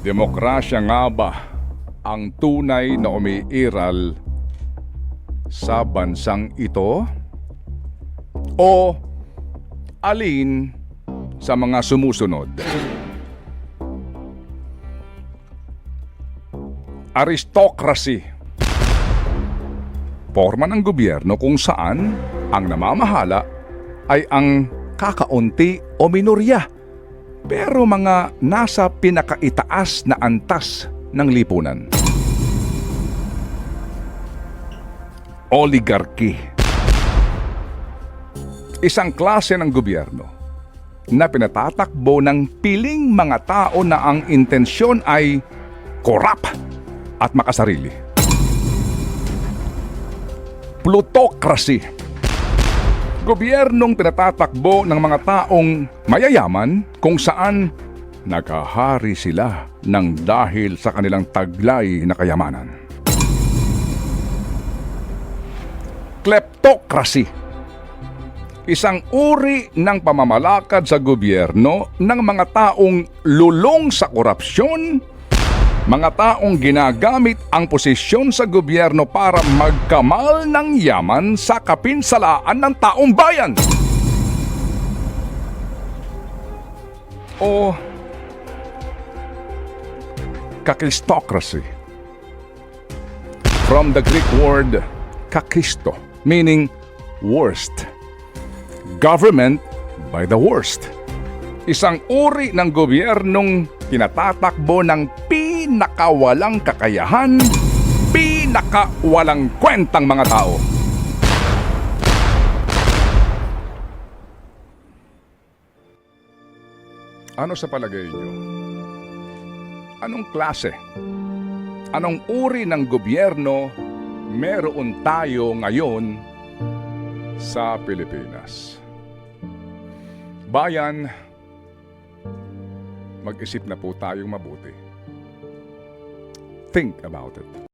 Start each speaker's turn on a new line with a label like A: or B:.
A: Demokrasya nga ba ang tunay na umiiral sa bansang ito? O alin sa mga sumusunod? Aristocracy. Forma ng gobyerno kung saan ang namamahala ay ang kakaunti o minorya, pero mga nasa pinakaitaas na antas ng lipunan. Oligarchy. Isang klase ng gobyerno na pinatatakbo ng piling mga tao na ang intensyon ay korap at makasarili. Plutocracy. Gobyernong pinatatakbo ng mga taong mayayaman kung saan naghahari sila ng dahil sa kanilang taglay na kayamanan. Kleptocracy. Isang uri ng pamamalakad sa gobyerno ng mga taong lulong sa korupsyon, mga taong ginagamit ang posisyon sa gobyerno para magkamal ng yaman sa kapinsalaan ng taong bayan. O kakistocracy. From the Greek word kakisto, meaning worst. Government by the worst. Isang uri ng gobyernong tinatatakbo ng pinakawalang kakayahan, pinakawalang kwentang mga tao. Ano sa palagay niyo? Anong klase? Anong uri ng gobyerno meron tayo ngayon sa Pilipinas? Bayan, mag-isip na po tayong mabuti. Think about it.